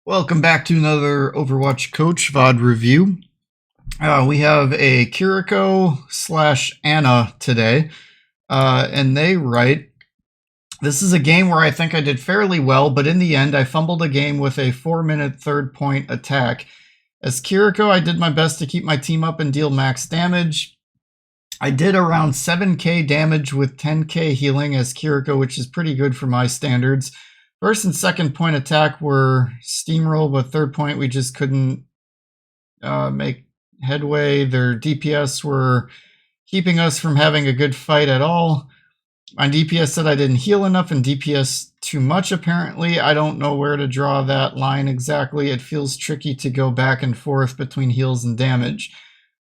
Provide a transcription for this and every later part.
Welcome back to another Overwatch Coach VOD review. We have a Kiriko / Anna today, and they write, "This is a game where I think I did fairly well, but in the end I fumbled a game with a 4-minute third-point attack. As Kiriko, I did my best to keep my team up and deal max damage. I did around 7k damage with 10k healing as Kiriko, which is pretty good for my standards. First and second point attack were steamroll, but third point we just couldn't make headway. Their DPS were keeping us from having a good fight at all. My DPS said I didn't heal enough and DPS too much apparently. I don't know where to draw that line exactly. It feels tricky to go back and forth between heals and damage.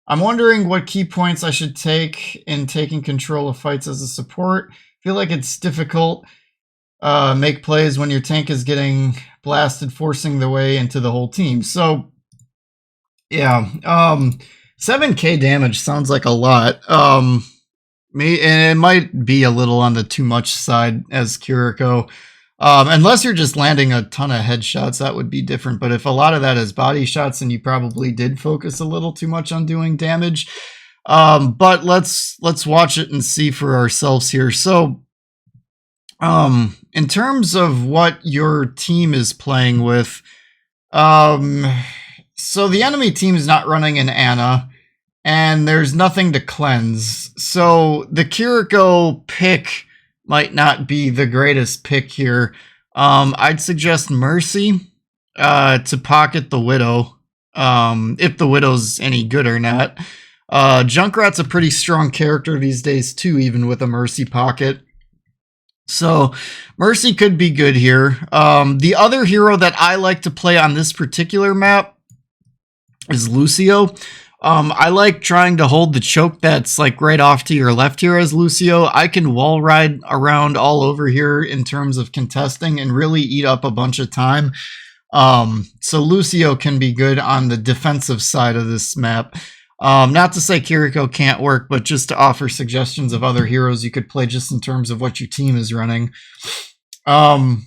I'm wondering what key points I should take in taking control of fights as a support. Feel like it's difficult. Make plays when your tank is getting blasted, forcing their way into the whole team." So, yeah, 7k damage sounds like a lot. And it might be a little on the too much side as Kiriko. Unless you're just landing a ton of headshots, that would be different. But if a lot of that is body shots, then you probably did focus a little too much on doing damage. But let's watch it and see for ourselves here. So, in terms of what your team is playing with, so the enemy team is not running an Anna, and there's nothing to cleanse. So the Kiriko pick might not be the greatest pick here. I'd suggest Mercy to pocket the Widow, if the Widow's any good or not. Junkrat's a pretty strong character these days too, even with a Mercy pocket. So Mercy could be good here. The other hero that I like to play on this particular map is Lucio. I like trying to hold the choke that's like right off to your left here as Lucio. I can wall ride around all over here in terms of contesting and really eat up a bunch of time. So Lucio can be good on the defensive side of this map. Not to say Kiriko can't work, but just to offer suggestions of other heroes you could play just in terms of what your team is running. Also,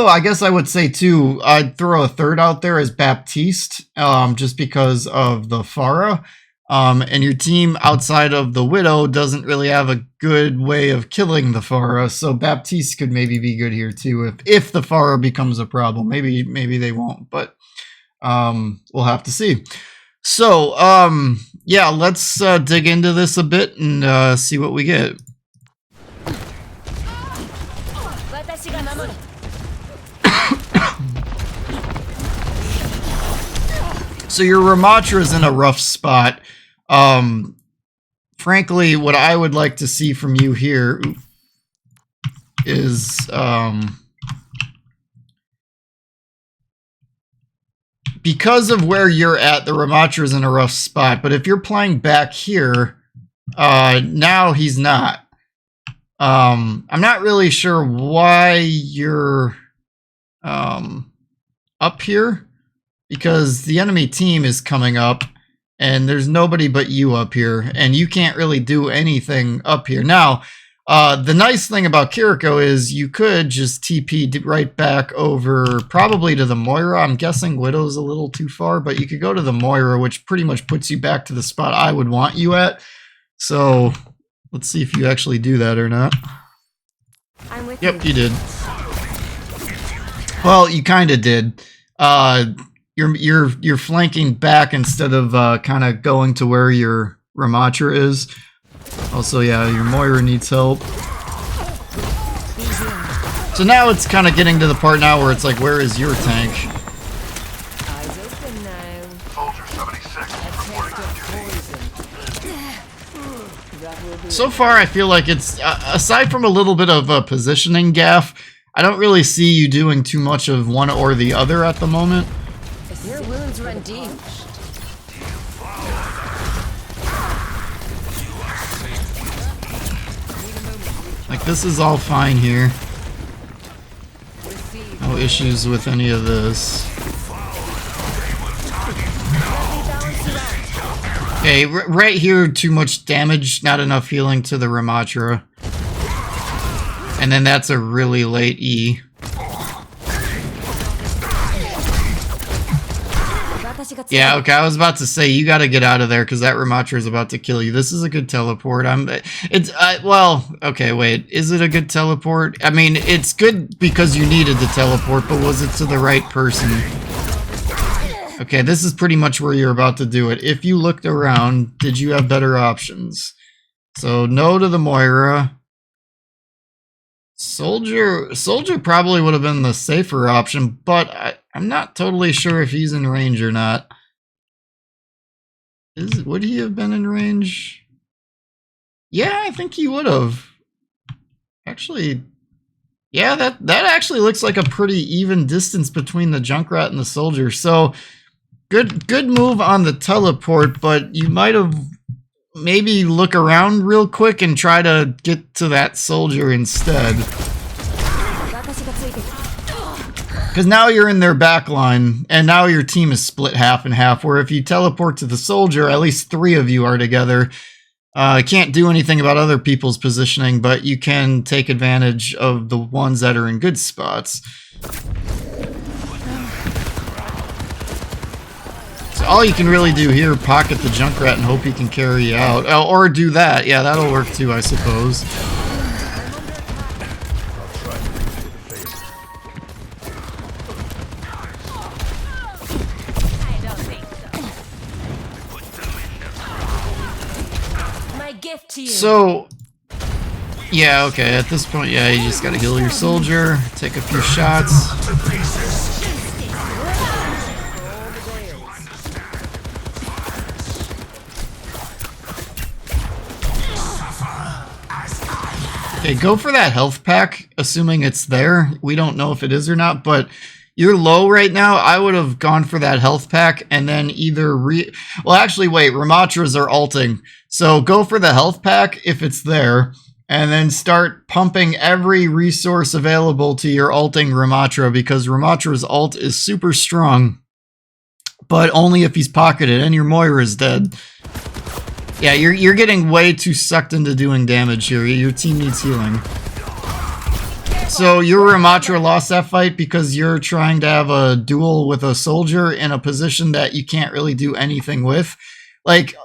I guess I would say too, I'd throw a third out there as Baptiste, just because of the Pharah. And your team outside of the Widow doesn't really have a good way of killing the Pharah, so Baptiste could maybe be good here too if the Pharah becomes a problem. Maybe they won't, but we'll have to see. So, yeah, let's dig into this a bit and see what we get. So your Ramatra is in a rough spot. Frankly, what I would like to see from you here is because of where you're at, the Ramatra is in a rough spot. But if you're playing back here, now he's not. I'm not really sure why you're up here, because the enemy team is coming up and there's nobody but you up here, and you can't really do anything up here. Now, the nice thing about Kiriko is you could just TP right back over probably to the Moira. I'm guessing Widow's a little too far, but you could go to the Moira, which pretty much puts you back to the spot I would want you at. So let's see if you actually do that or not. Yep, you did. Well, you kind of did. You're flanking back instead of kind of going to where your Ramatra is. Also, yeah, your Moira needs help. So now it's kind of getting to the part now where it's like, where is your tank? Eyes open now. Soldier 76. So far, I feel like it's, aside from a little bit of a positioning gaff, I don't really see you doing too much of one or the other at the moment. Your wounds run deep. Like, this is all fine here. No issues with any of this. Okay, right here, too much damage, not enough healing to the Ramatra. And then that's a really late E. Yeah, okay, I was about to say, you gotta get out of there, because that Ramatra is about to kill you. This is a good teleport. Well, okay, wait. Is it a good teleport? I mean, it's good because you needed to teleport, but was it to the right person? Okay, this is pretty much where you're about to do it. If you looked around, did you have better options? So, no to the Moira. Soldier probably would have been the safer option, but I'm not totally sure if he's in range or not. Would he have been in range? Yeah, I think he would have. Actually, yeah, that actually looks like a pretty even distance between the Junkrat and the soldier. So, good move on the teleport, but you might have maybe look around real quick and try to get to that soldier instead. Because now you're in their back line, and now your team is split half and half, where if you teleport to the soldier, at least 3 of you are together. Can't do anything about other people's positioning, but you can take advantage of the ones that are in good spots. So all you can really do here, pocket the Junkrat and hope he can carry you out. Oh, or do that. Yeah, that'll work too, I suppose. So, yeah, okay, at this point, yeah, you just gotta heal your soldier, take a few shots. Okay, go for that health pack, assuming it's there. We don't know if it is or not, but you're low right now. I would have gone for that health pack and then either well, actually, wait, Ramatras are ulting. So go for the health pack if it's there, and then start pumping every resource available to your ulting Ramatra, because Ramatra's ult is super strong, but only if he's pocketed, and your Moira is dead. Yeah, you're getting way too sucked into doing damage here. Your team needs healing. So your Ramatra lost that fight because you're trying to have a duel with a soldier in a position that you can't really do anything with. Like,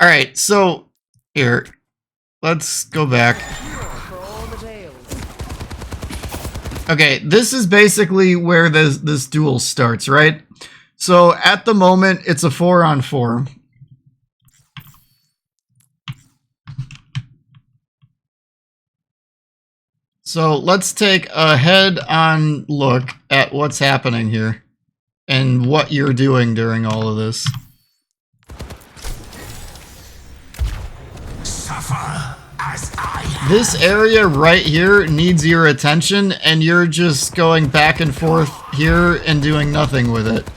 alright, so here, let's go back. Okay, this is basically where this duel starts, right? So at the moment, it's a 4-on-4. So let's take a head-on look at what's happening here and what you're doing during all of this. This area right here needs your attention, and you're just going back and forth here and doing nothing with it.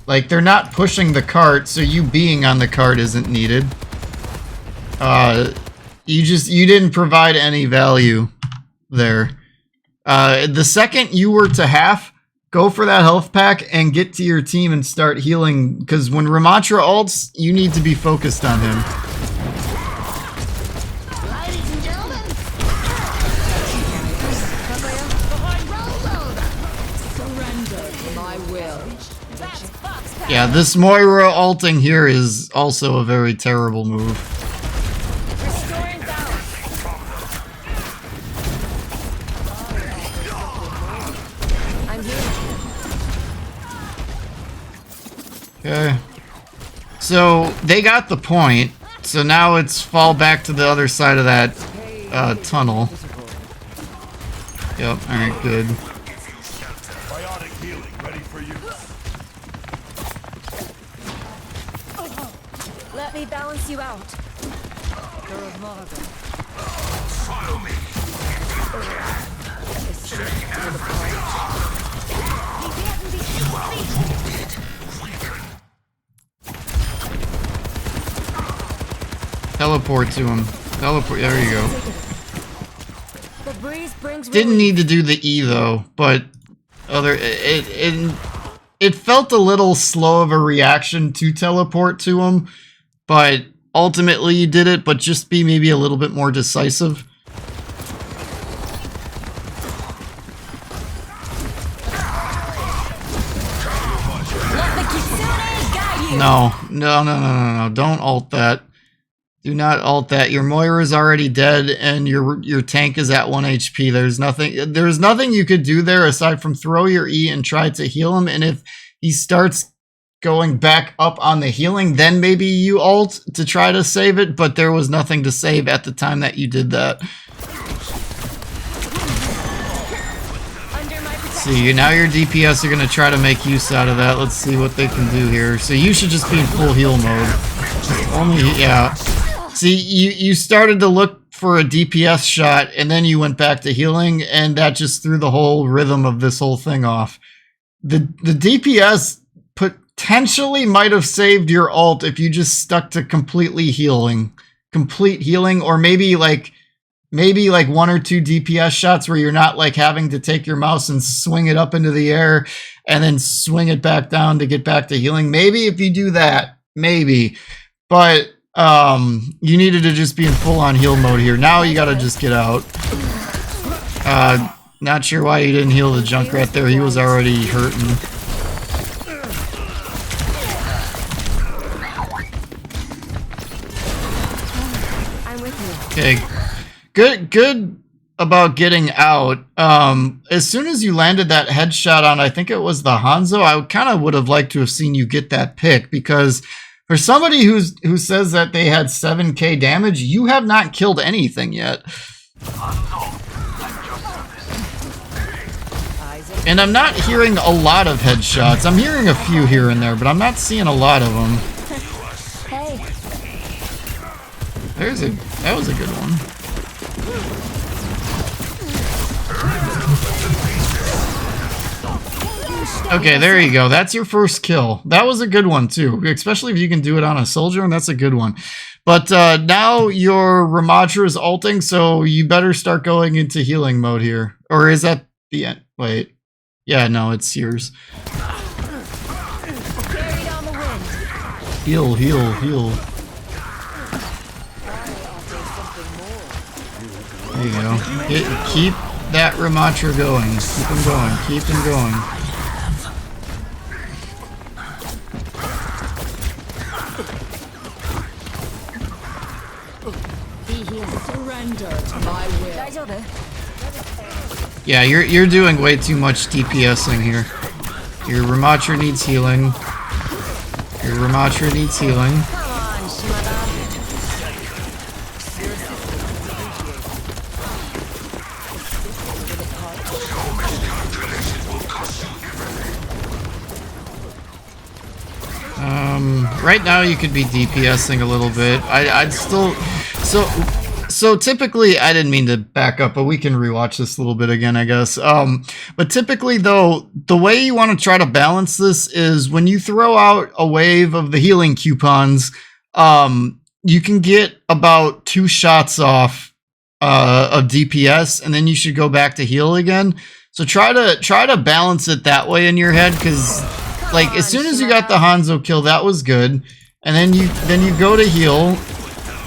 Like, they're not pushing the cart, so you being on the cart isn't needed. You didn't provide any value there. The second you were to half, go for that health pack and get to your team and start healing, because when Ramatra ults, you need to be focused on him. Ladies and gentlemen, surrender my will. Yeah, this Moira ulting here is also a very terrible move. Okay. So they got the point. So now it's fall back to the other side of that tunnel. Yep, alright, good. Let me balance you out. Follow me. You are wounded. Teleport to him. Teleport. There you go. The breeze brings Didn't need to do the E though, but it felt a little slow of a reaction to teleport to him, but ultimately you did it. But just be maybe a little bit more decisive. No. Don't ult that. Do not ult that. Your Moira is already dead, and your tank is at 1 HP. There's nothing you could do there aside from throw your E and try to heal him. And if he starts going back up on the healing, then maybe you ult to try to save it. But there was nothing to save at the time that you did that. See, now your DPS are going to try to make use out of that. Let's see what they can do here. So you should just be in full heal mode. Yeah. See, you started to look for a DPS shot, and then you went back to healing, and that just threw the whole rhythm of this whole thing off. The DPS potentially might have saved your ult if you just stuck to complete healing, or maybe like 1 or 2 DPS shots where you're not like having to take your mouse and swing it up into the air and then swing it back down to get back to healing. Maybe if you do that, maybe. But you needed to just be in full on heal mode here. Now you gotta just get out. Not sure why you didn't heal the Junkrat there. He was already hurting. I'm with you. Okay. Good about getting out. As soon as you landed that headshot on, I think it was the Hanzo, I kind of would have liked to have seen you get that pick, because for somebody who says that they had 7k damage, you have not killed anything yet. And I'm not hearing a lot of headshots. I'm hearing a few here and there, but I'm not seeing a lot of them. Hey. That was a good one. Okay, there you go. That's your first kill. That was a good one too, especially if you can do it on a soldier, and that's a good one. But now your Ramatra is ulting, so you better start going into healing mode here. Or is that the end? Wait. Yeah, no, it's yours. Carried on the wind. Heal. There you go. Keep that Ramatra going. Keep him going. Surrender to my will. Yeah, you're doing way too much DPSing here. Your Ramatra needs healing. Come on, Shimada. Right now you could be DPSing a little bit. I'd still... So typically, I didn't mean to back up, but we can rewatch this a little bit again, I guess. But typically, though, the way you want to try to balance this is when you throw out a wave of the healing coupons, you can get about 2 shots off of DPS, and then you should go back to heal again. So try to balance it that way in your head, because like as soon as you got the Hanzo kill, that was good, and then you go to heal,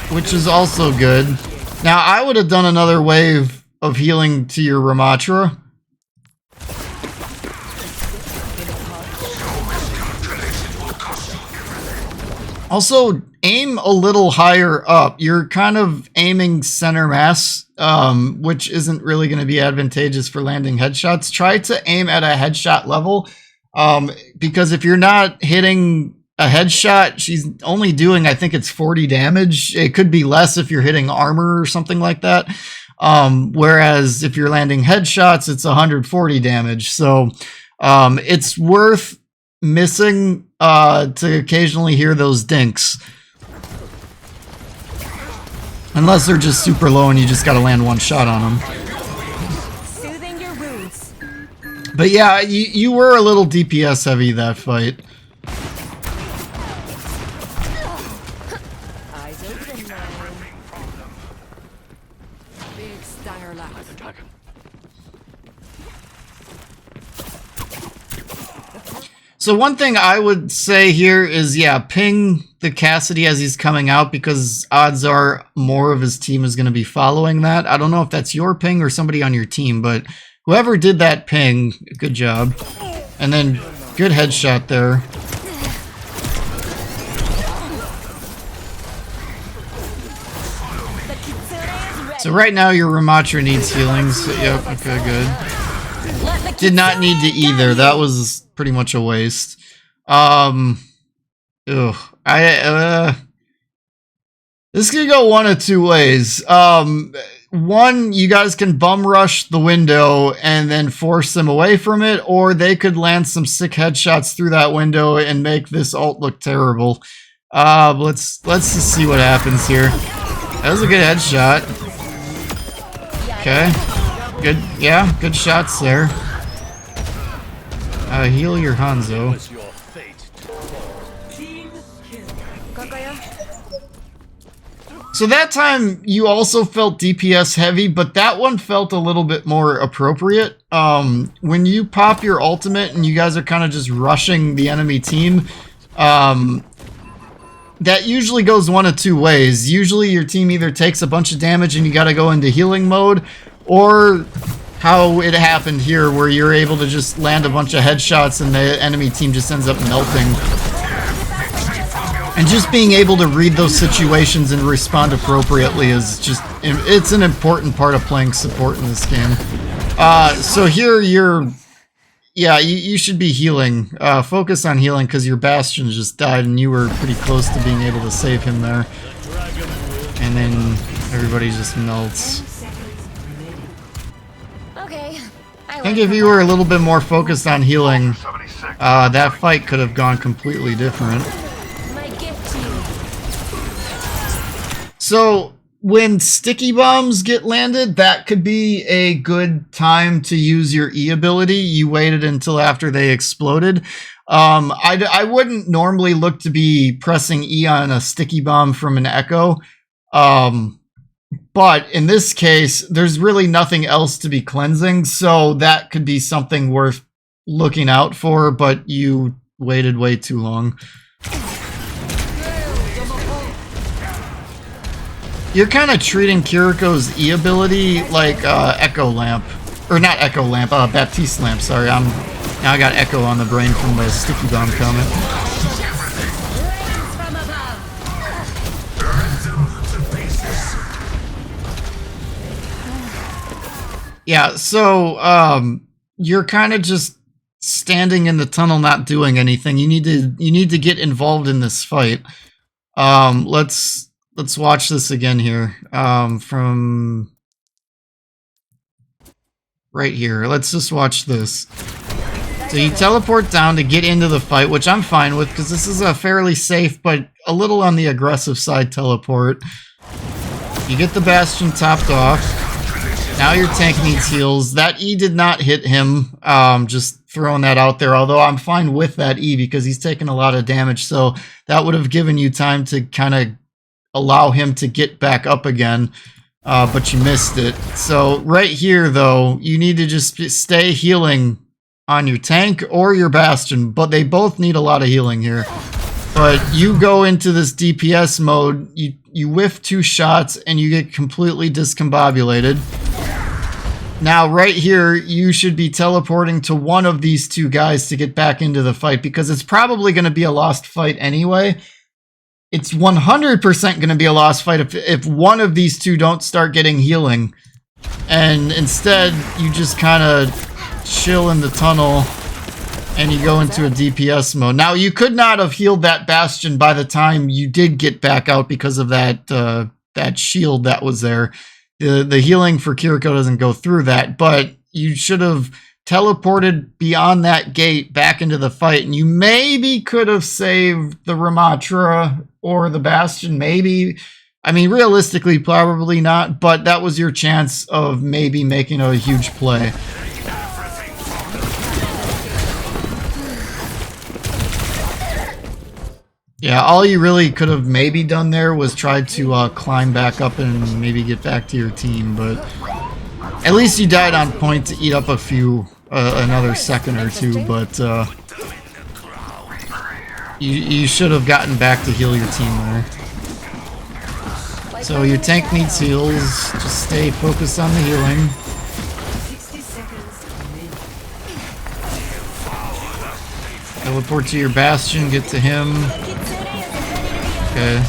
which is also good. Now, I would have done another wave of healing to your Ramatra. Also, aim a little higher up. You're kind of aiming center mass, which isn't really going to be advantageous for landing headshots. Try to aim at a headshot level, because if you're not hitting a headshot, she's only doing, I think it's 40 damage. It could be less if you're hitting armor or something like that. Whereas if you're landing headshots, it's 140 damage. So it's worth missing to occasionally hear those dinks. Unless they're just super low and you just got to land one shot on them. Soothing your wounds. But yeah, you were a little DPS heavy that fight. So one thing I would say here is, yeah, ping the Cassidy as he's coming out, because odds are more of his team is going to be following that. I don't know if that's your ping or somebody on your team, but whoever did that ping, good job. And then good headshot there. So right now your Ramatra needs healing. So, yep, okay, good. Did not need to either. That was pretty much a waste. This could go one of two ways. One, you guys can bum rush the window and then force them away from it, or they could land some sick headshots through that window and make this ult look terrible. Let's just see what happens here. That was a good headshot. Okay. Good, yeah, good shots there. Heal your Hanzo. So that time you also felt DPS heavy, but that one felt a little bit more appropriate. When you pop your ultimate and you guys are kind of just rushing the enemy team, that usually goes one of two ways. Usually your team either takes a bunch of damage and you gotta go into healing mode, or how it happened here where you're able to just land a bunch of headshots and the enemy team just ends up melting. And just being able to read those situations and respond appropriately is just, it's an important part of playing support in this game. So here you should be healing. Focus on healing because your Bastion just died and you were pretty close to being able to save him there. And then everybody just melts. Okay. I think if you were a little bit more focused on healing, that fight could have gone completely different. So when sticky bombs get landed, that could be a good time to use your E ability. You waited until after they exploded. I wouldn't normally look to be pressing E on a sticky bomb from an Echo. But in this case, there's really nothing else to be cleansing. So that could be something worth looking out for, but you waited way too long. You're kind of treating Kiriko's E ability like Echo Lamp. Or not Echo Lamp, Baptiste Lamp, sorry. Now I got Echo on the brain from the Sticky Bomb comment. Yeah, so you're kind of just standing in the tunnel not doing anything. You need to get involved in this fight. Let's watch this again here, from right here. Let's just watch this. So you teleport down to get into the fight, which I'm fine with because this is a fairly safe but a little on the aggressive side teleport. You get the Bastion topped off. Now your tank needs heals. That E did not hit him, just throwing that out there, although I'm fine with that E because he's taken a lot of damage, so that would have given you time to kind of allow him to get back up again, but you missed it. So right here, though, you need to just stay healing on your tank or your Bastion, but they both need a lot of healing here. But you go into this DPS mode, you whiff 2 shots, and you get completely discombobulated. Now, right here, you should be teleporting to one of these 2 guys to get back into the fight, because it's probably going to be a lost fight anyway. It's 100% going to be a lost fight if one of these 2 don't start getting healing. And instead, you just kind of chill in the tunnel and you go into a DPS mode. Now, you could not have healed that Bastion by the time you did get back out because of that that shield that was there. The healing for Kiriko doesn't go through that, but you should have teleported beyond that gate back into the fight, and you maybe could have saved the Ramatra or the Bastion, maybe. I mean, realistically, probably not, but that was your chance of maybe making a huge play. Yeah, all you really could have maybe done there was tried to climb back up and maybe get back to your team, but at least you died on point to eat up a few, another second or 2, but you should have gotten back to heal your team there. So your tank needs heals, just stay focused on the healing. Teleport to your Bastion, get to him. Okay.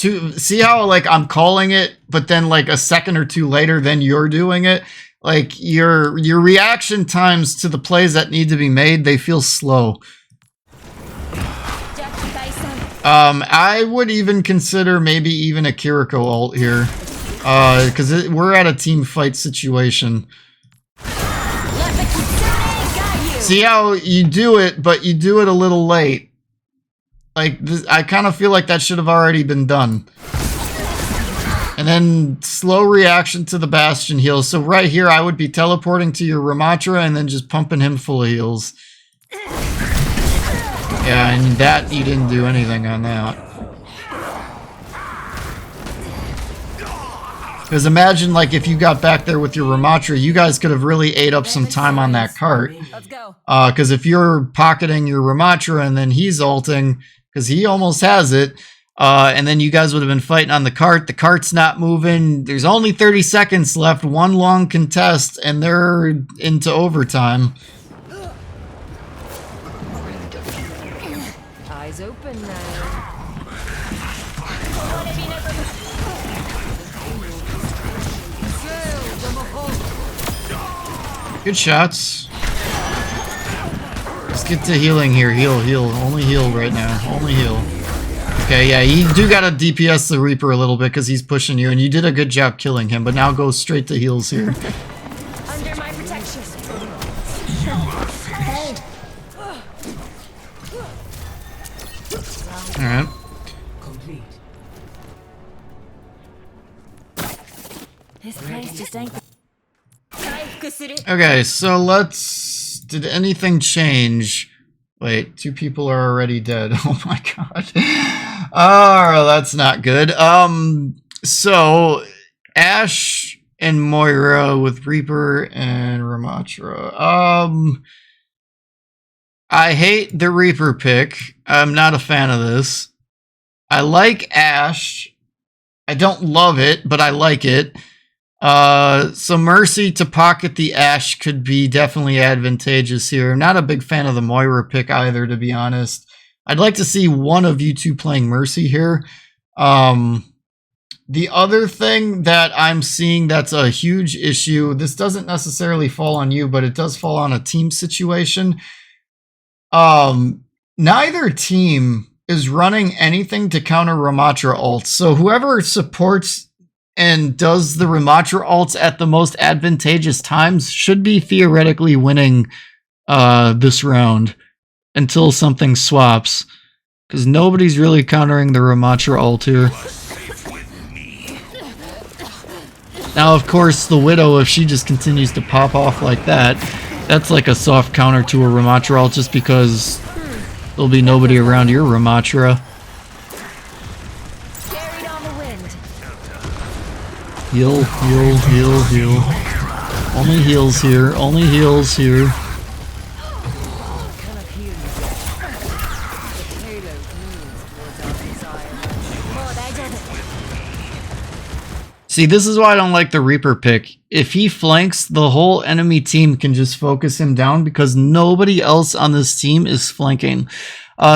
see how like I'm calling it, but then like a second or two later, then you're doing it. Like your reaction times to the plays that need to be made, they feel slow. I would even consider maybe even a Kiriko ult here, because we're at a team fight situation. See how you do it, but you do it a little late. Like, I kind of feel like that should have already been done. And then slow reaction to the Bastion heals. So right here, I would be teleporting to your Ramatra and then just pumping him full of heals. Yeah, and that, you didn't do anything on that. Because imagine, like, if you got back there with your Ramatra, you guys could have really ate up some time on that cart. Let's go. Because if you're pocketing your Ramatra and then he's ulting, because he almost has it, and then you guys would have been fighting on the cart's not moving, there's only 30 seconds left, one long contest, and they're into overtime. Eyes open now. Good shots. Let's get to healing here. Heal. Only heal right now. Only heal. Okay, yeah, you do gotta DPS the Reaper a little bit because he's pushing you, and you did a good job killing him, but now go straight to heals here. Under my protection. Alright. This place just ain't. Okay, so let's... Did anything change? Wait, 2 people are already dead. Oh my god. Oh, that's not good. So Ashe and Moira with Reaper and Ramatra. I hate the Reaper pick. I'm not a fan of this. I like Ashe. I don't love it, but I like it. So Mercy to pocket the Ashe could be definitely advantageous here. I'm not a big fan of the Moira pick either, to be honest. I'd like to see one of you two playing Mercy here. The other thing that I'm seeing that's a huge issue, this doesn't necessarily fall on you, but it does fall on a team situation. Neither team is running anything to counter Ramatra ults. So whoever supports and does the Ramatra ults at the most advantageous times should be theoretically winning this round until something swaps. Because nobody's really countering the Ramatra ult here. Now, of course, the Widow, if she just continues to pop off like that, that's like a soft counter to a Ramatra ult just because there'll be nobody around your Ramatra. Carried on the wind. Heal. Only heals here. Only heals here. Cannot heal you yet. The payload moves towards our desire. More danger. See, this is why I don't like the Reaper pick. If he flanks, the whole enemy team can just focus him down because nobody else on this team is flanking.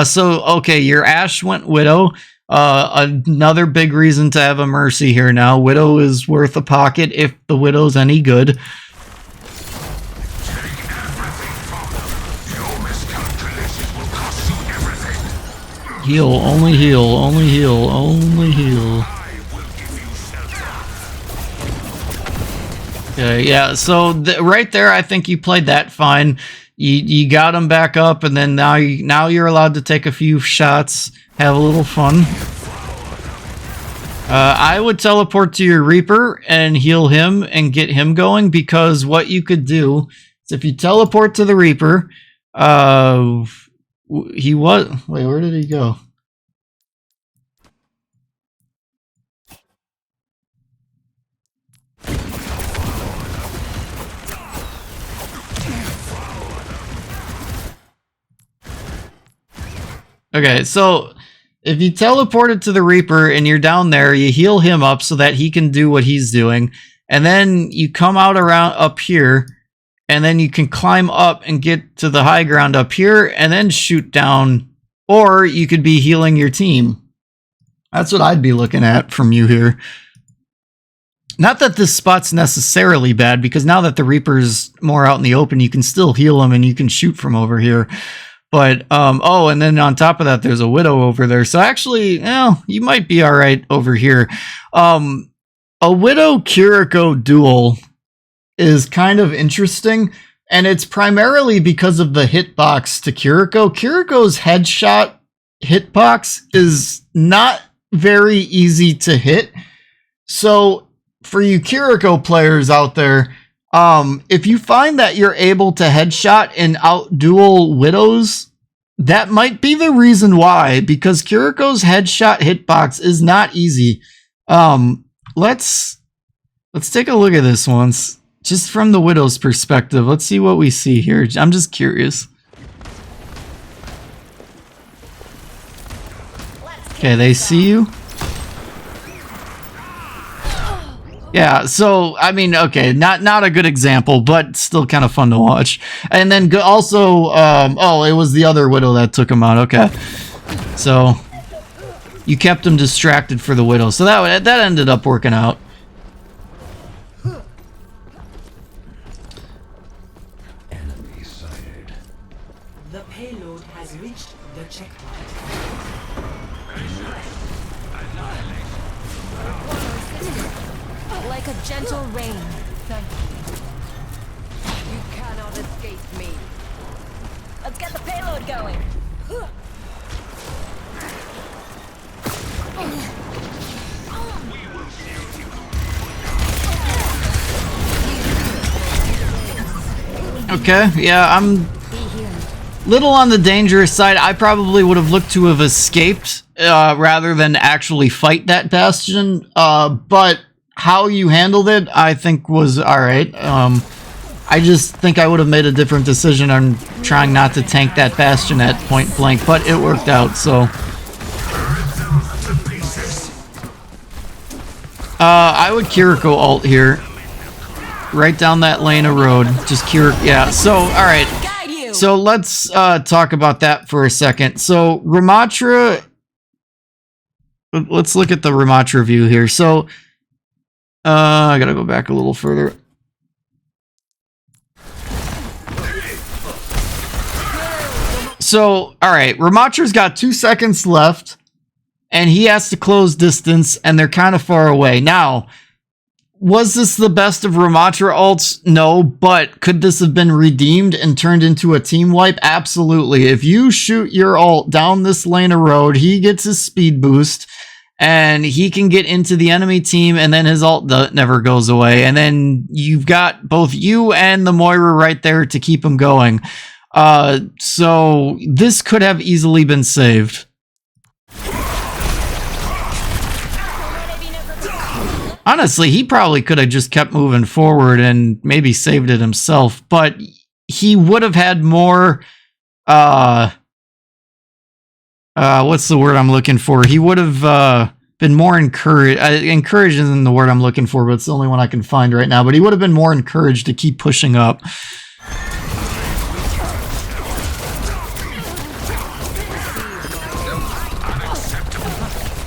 So, okay, your Ashe went Widow. Another big reason to have a Mercy here now. Widow is worth a pocket if the Widow's any good. Heal, only heal, only heal, only heal. Okay, yeah, so right there, I think you played that fine. You got him back up, and then now you're allowed to take a few shots, have a little fun. I would teleport to your Reaper and heal him and get him going, because what you could do is if you teleport to the Reaper, he was... Wait, where did he go? Okay, so if you teleported to the Reaper and you're down there, you heal him up so that he can do what he's doing, and then you come out around up here, and then you can climb up and get to the high ground up here, and then shoot down, or you could be healing your team. That's what I'd be looking at from you here. Not that this spot's necessarily bad, because now that the Reaper's more out in the open, you can still heal him and you can shoot from over here. But, oh, and then on top of that, there's a Widow over there. So actually, you might be all right over here. A Widow-Kiriko duel is kind of interesting, and it's primarily because of the hitbox to Kiriko. Kiriko's headshot hitbox is not very easy to hit. So for you Kiriko players out there, if you find that you're able to headshot and outduel Widows, that might be the reason why, because Kiriko's headshot hitbox is not easy. Let's take a look at this once, just from the Widow's perspective. Let's see what we see here. I'm just curious. Okay, they see you. Yeah, so, I mean, okay, not a good example, but still kind of fun to watch. And then also, oh, it was the other Widow that took him out, okay. So, you kept him distracted for the Widow, so that ended up working out. Enemy sighted. The payload has reached the checkpoint. Like a gentle rain. Thank you. You cannot escape me. Let's get the payload going. Okay, yeah, I'm little on the dangerous side. I probably would have looked to have escaped rather than actually fight that bastion. But how you handled it, I think, was alright. I just think I would have made a different decision on trying not to tank that bastion at point blank, but it worked out, so. I would Kiriko ult here. Right down that lane of road. Just Kiriko, yeah. So, alright. So let's talk about that for a second. So, Ramatra, let's look at the Ramatra view here. So, I gotta go back a little further. So, alright, Ramatra's got 2 seconds left, and he has to close distance, and they're kind of far away. Now, was this the best of Ramatra ults? No, but could this have been redeemed and turned into a team wipe? Absolutely. If you shoot your ult down this lane of road, he gets his speed boost, and he can get into the enemy team, and then his ult never goes away. And then you've got both you and the Moira right there to keep him going. So this could have easily been saved. Honestly, he probably could have just kept moving forward and maybe saved it himself, but he would have had more, what's the word I'm looking for? He would have, been more encouraged. Encouraged isn't the word I'm looking for, but it's the only one I can find right now. But he would have been more encouraged to keep pushing up.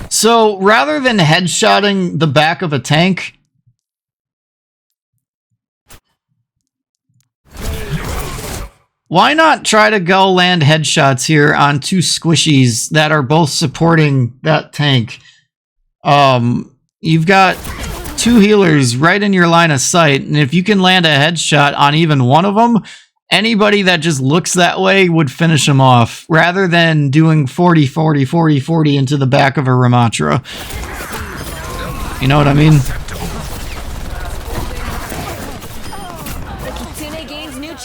So rather than headshotting the back of a tank, why not try to go land headshots here on 2 squishies that are both supporting that tank? You've got 2 healers right in your line of sight, and if you can land a headshot on even one of them, anybody that just looks that way would finish them off, rather than doing 40, 40, 40, 40 into the back of a Ramatra. You know what I mean?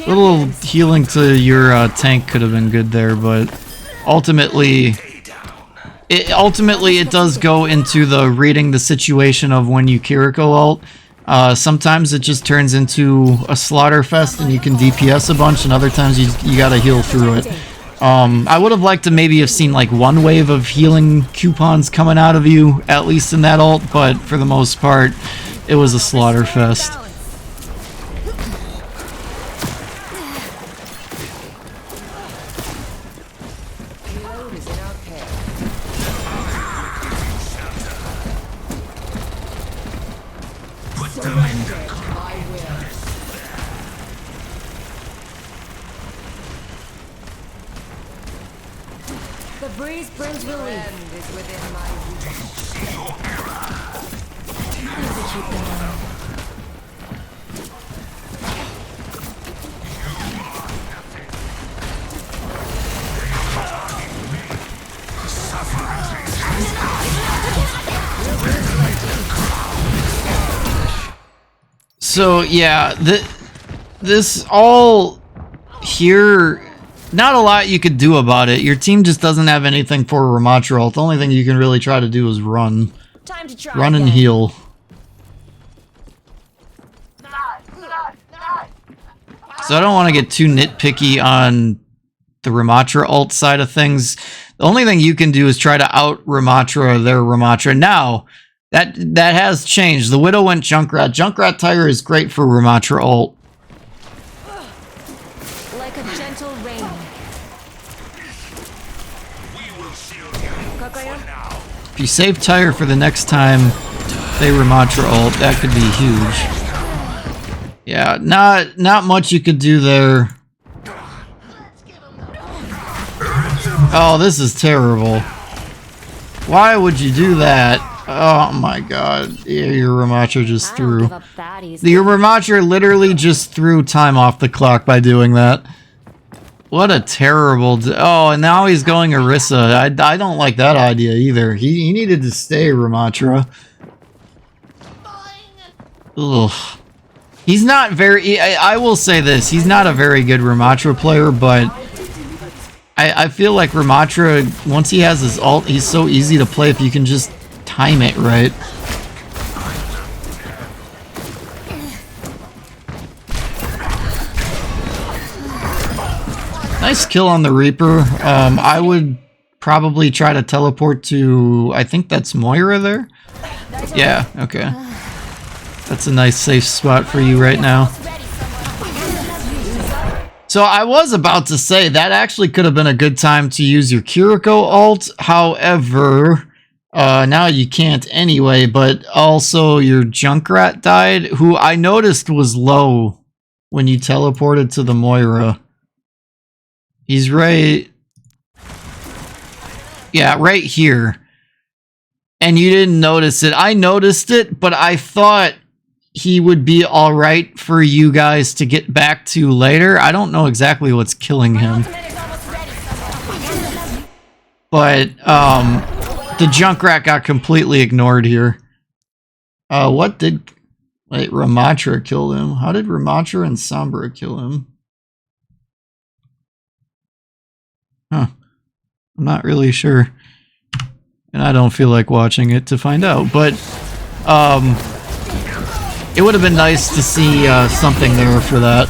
A little healing to your tank could have been good there, but ultimately it does go into the reading the situation of when you Kiriko ult. Sometimes it just turns into a slaughter fest and you can DPS a bunch, and other times you gotta heal through it. I would have liked to maybe have seen like one wave of healing coupons coming out of you, at least in that ult, but for the most part, it was a slaughter fest. breeze brings relief. End is within my reach. Easy keep going. So yeah, this all here, not a lot you could do about it. Your team just doesn't have anything for Ramatra. The only thing you can really try to do is run. Time to try Run and again. heal. So I don't want to get too nitpicky on the Ramatra ult side of things. The only thing you can do is try to out Ramatra their Ramatra. Now, that has changed. The Widow went Junkrat. Junkrat Tiger is great for Ramatra ult. Like a gentle rain. Kakaya? If you save Tyre for the next time they Ramatra ult, that could be huge. Yeah, not much you could do there. Oh, this is terrible. Why would you do that? Oh my god. Yeah, your Ramatra just I don't threw. give up baddies. Your Ramatra literally just threw time off the clock by doing that. What a terrible... Oh, and now he's going Orisa. I don't like that idea either. He needed to stay Ramatra. Ugh. He's not very... I will say this. He's not a very good Ramatra player, but... I feel like Ramatra, once he has his ult, he's so easy to play if you can just time it right. Nice kill on the Reaper. I would probably try to teleport to... I think that's Moira there? Yeah, okay. That's a nice safe spot for you right now. So I was about to say that actually could have been a good time to use your Kiriko ult. However, now you can't anyway, but also your Junkrat died, who I noticed was low when you teleported to the Moira. He's right... Yeah, right here. And you didn't notice it. I noticed it, but I thought he would be alright for you guys to get back to later. I don't know exactly what's killing him. But, the Junkrat got completely ignored here. What did... Wait, Ramatra killed him. How did Ramatra and Sombra kill him? Huh. I'm not really sure. And I don't feel like watching it to find out. But, it would have been nice to see something there for that.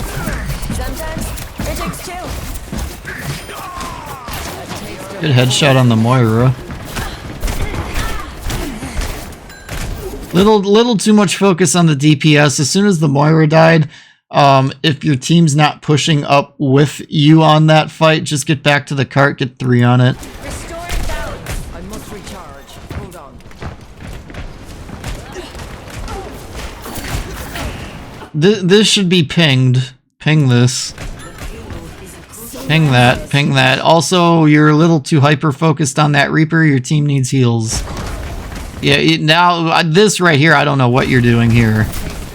Sometimes it takes two. Good headshot on the Moira. Little too much focus on the DPS. As soon as the Moira died, if your team's not pushing up with you on that fight, just get back to the cart, get 3 on it. Restoring balance. I must recharge. Hold on. This should be pinged. Ping this. Ping that. Ping that. Also, you're a little too hyper-focused on that Reaper. Your team needs heals. Yeah, now, this right here, I don't know what you're doing here.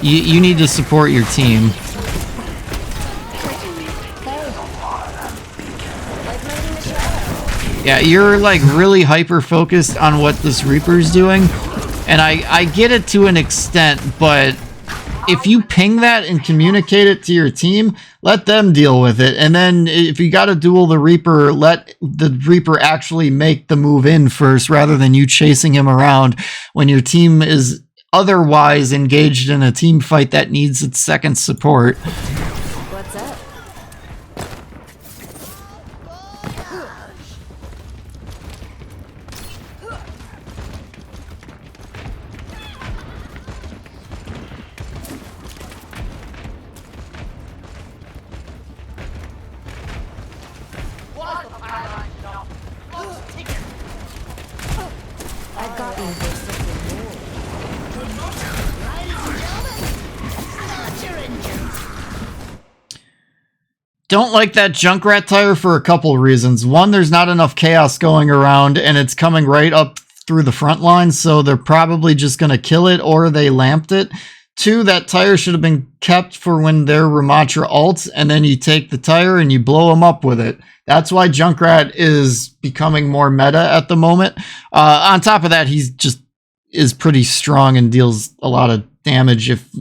You need to support your team. Yeah, you're like really hyper-focused on what this Reaper's doing. And I get it to an extent, but if you ping that and communicate it to your team, let them deal with it. And then if you got to duel the Reaper, let the Reaper actually make the move in first rather than you chasing him around when your team is otherwise engaged in a team fight that needs its second support. What's up? I got you for something more. don't like that Junkrat tire for a couple reasons. One, there's not enough chaos going around, and it's coming right up through the front line, so they're probably just going to kill it, or they lamped it. Two, that tire should have been kept for when they're Ramatra ults, and then you take the tire and you blow them up with it. That's why Junkrat is becoming more meta at the moment. On top of that, he's just is pretty strong and deals a lot of damage if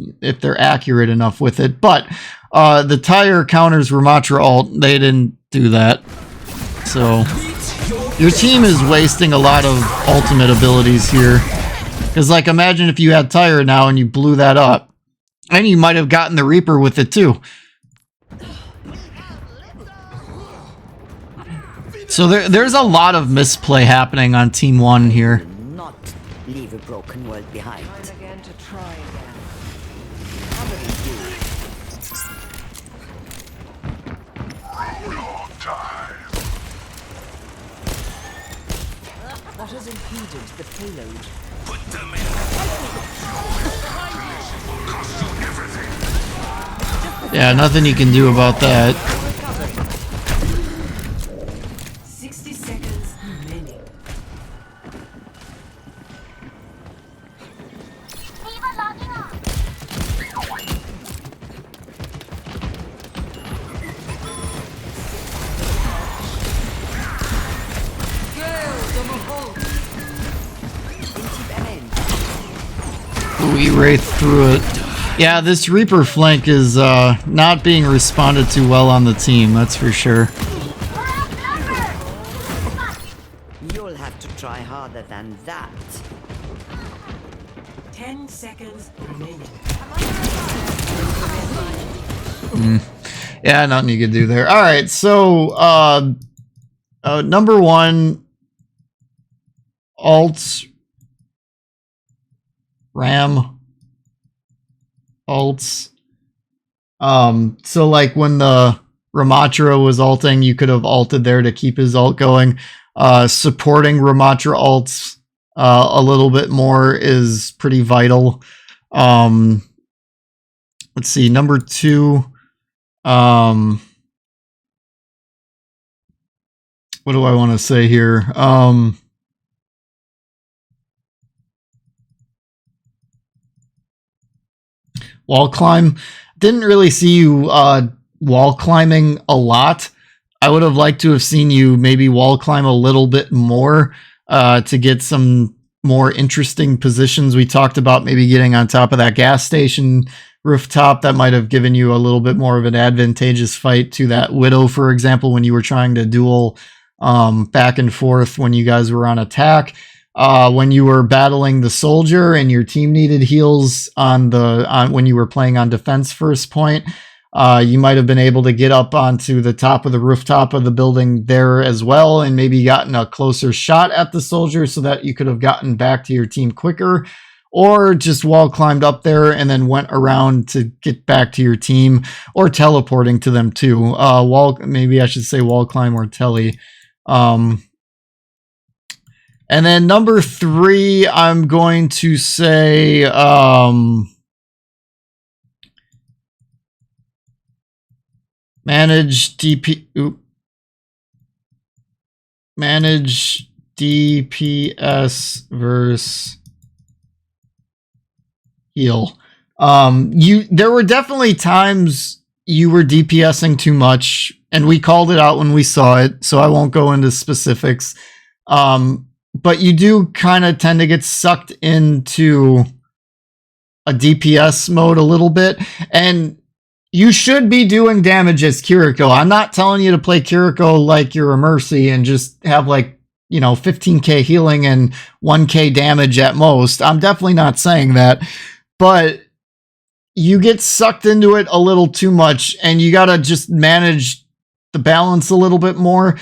they're accurate enough with it. But the tire counters Ramatra ult. They didn't do that. So your team is wasting a lot of ultimate abilities here. Because, like, imagine if you had tire now and you blew that up. And you might have gotten the Reaper with it too. So there's a lot of misplay happening on Team 1 here. Not leave a broken world behind. Time again to try again. What has impeded the payload? Yeah, nothing you can do about that. 60 seconds remaining. Ooh, he wraithed through it. Yeah, this Reaper flank is not being responded to well on the team, that's for sure. You'll have to try harder than that. 10 seconds remaining. Yeah, nothing you could do there. Alright, so number 1, alt Ram ults. So like when the Ramatra was ulting, you could have ulted there to keep his ult going. Supporting Ramatra ults a little bit more is pretty vital. Let's see, number 2. What do I want to say here? Wall climb. Didn't really see you wall climbing a lot. I would have liked to have seen you maybe wall climb a little bit more to get some more interesting positions. We talked about maybe getting on top of that gas station rooftop. That might have given you a little bit more of an advantageous fight to that Widow, for example, when you were trying to duel back and forth when you guys were on attack. When you were battling the soldier and your team needed heals on when you were playing on defense first point, you might have been able to get up onto the top of the rooftop of the building there as well and maybe gotten a closer shot at the soldier so that you could have gotten back to your team quicker, or just wall climbed up there and then went around to get back to your team, or teleporting to them too. Maybe I should say wall climb or tele. And then number 3, I'm going to say manage DPS versus heal. There were definitely times you were DPSing too much, and we called it out when we saw it, so I won't go into specifics. But you do kind of tend to get sucked into a DPS mode a little bit, and you should be doing damage as Kiriko. I'm not telling you to play Kiriko like you're a Mercy and just have 15k healing and 1k damage at most. I'm definitely not saying that, but you get sucked into it a little too much, and you gotta just manage the balance a little bit more.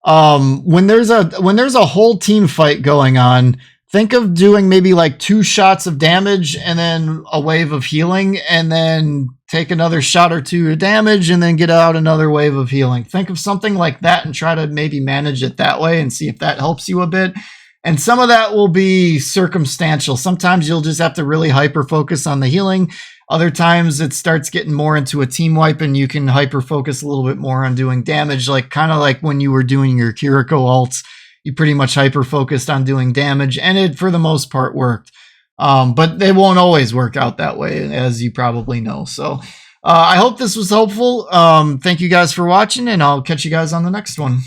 When there's a whole team fight going on, think of doing maybe 2 shots of damage and then a wave of healing, and then take another shot or 2 of damage and then get out another wave of healing. Think of something like that and try to maybe manage it that way and see if that helps you a bit. And some of that will be circumstantial. Sometimes you'll just have to really hyper focus on the healing. Other times it starts getting more into a team wipe and you can hyper focus a little bit more on doing damage, like kind of like when you were doing your Kiriko ults, you pretty much hyper focused on doing damage, and it for the most part worked. But they won't always work out that way, as you probably know. So I hope this was helpful. Thank you guys for watching, and I'll catch you guys on the next one.